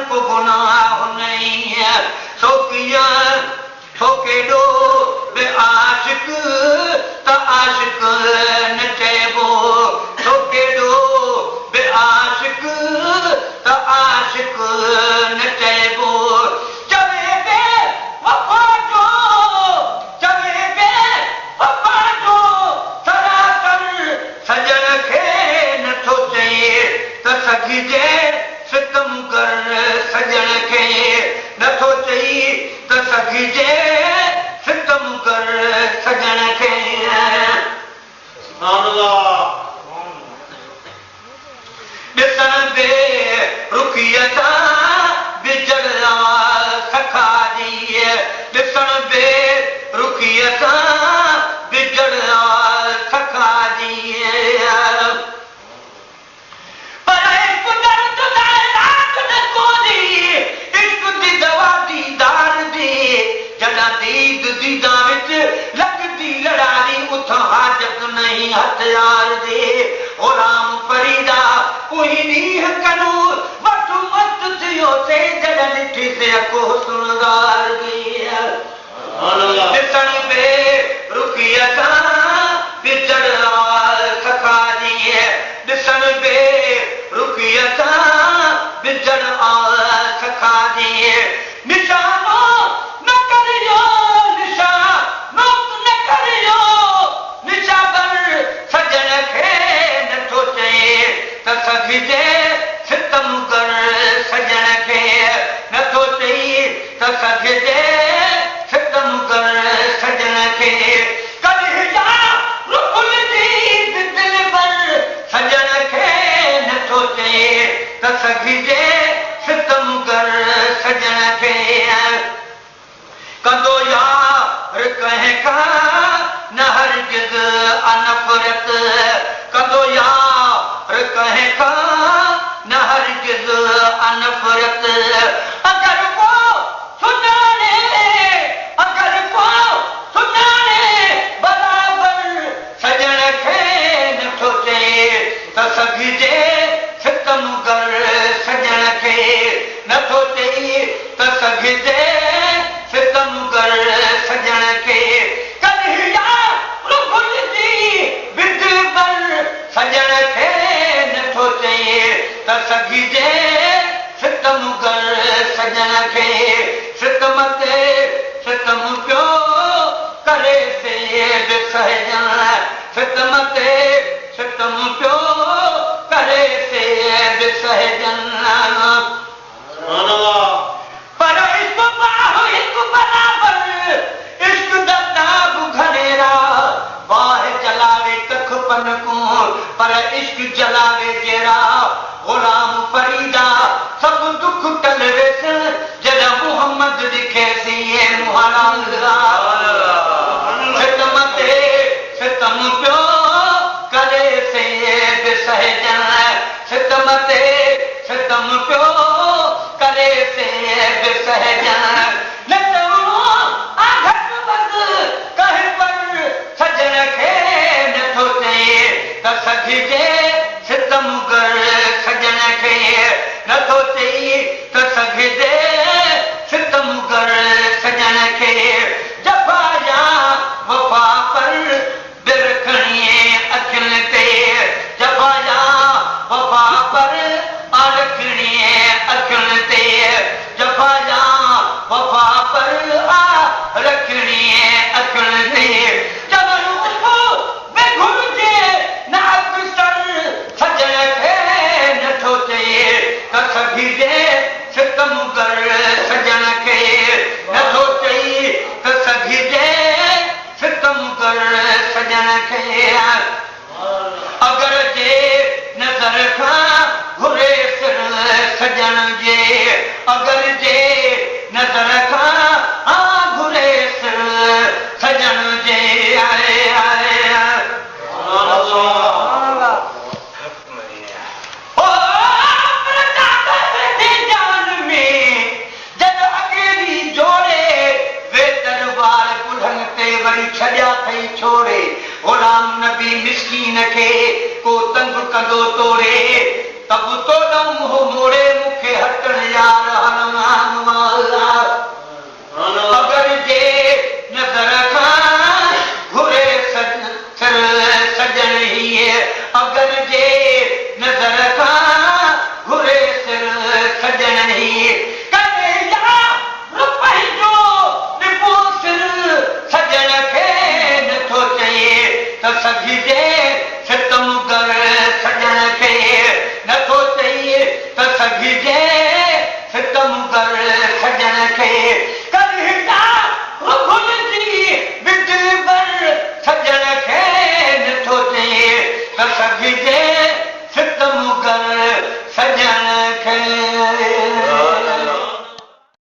को गुनाह नहीं सो किया सो केॾो बि आशिक त आशिक न चइबो सो केॾो बि आशिक त आशिक न चइबो चवे बे वफ़ा जो चवे बे वफ़ा जो सरासर सजण खे नथो चए त सघिजे सितम कर सजण खे नथो चई त सघिजे सितम कर सजण खे ॾिसण बे रुखीअ सां बिजड़ सखा जी ॾिसण बे रुखीअ सां बिजड़ सखा जी लगती लड़ाई उथ हाजत नहीं हथियार दे ओ राम फरीदा कोई नीह कनु वठु मत थियो से जड़ ॾिठी से को सुनगार गई ॾिसण बे रुखीअ सां बिजड़ सखा जी ॾिसण बे रुखीअ सां बिजड़ सखा जी निशानो न करियो सघिजे सितम कर सजण खे नथो चई त सघिजे सितम कर सजण खे कॾहिं रुकुल जी दिल पर सजण खे नथो चई त सघिजे सितम कर सजण खे कंदो यार कंहिं खां न हरगिज़ अनफ़रत कंदो यार कहे का न हरगिज़ अनफ़रत अगर को सुञाणे बराबर सजण खे नथो चए त सघिजे सितम कर सजण खे नथो चई त सघिजे सितम कर सजण खे सजण खे नथो चए त सघिजे सितम कर सजण खे सितम ते सितम पियो करे से सहजण सितम ते सितम पियो करे से सहजण पर इश्क बाहो हिकु बराबर इश्क दताब घनेरा बाह जलावे कख पन को पर इश्क जलावे जरा गुलाम फरीदा सब दुख टल वेसन जरा मोहम्मद दिखे सी मुहाना सितम ते सितम पियो करे से सहजण सितम ते सितम पियो करे से सहजण सजण खे नथो चए त सघिजे सितम कर सजण खे नथो चई त सघिजे सितम कर सजण खे जफ़ा या वफ़ा पर बिरखणीअ अखियुनि ते जफ़ा या वफ़ा पर रखणीअ अखियुनि ते जफ़ा या वफ़ा पर रखणीअ अखियुनि ते सघिजे सितम कर सजण खे नथो चई त सघिजे सितम कर सजण खे अगर जे नज़र खां घुरे सिर सजण जे अगर जे नज़र खां घुरे सिर सजण जे आए आए छॾिया थई छोड़े गुलाम नबी मिस्कीन खे को तंग कंदो तोड़े तब तो मुंह मोड़े मूंखे हटण यार त सघिजे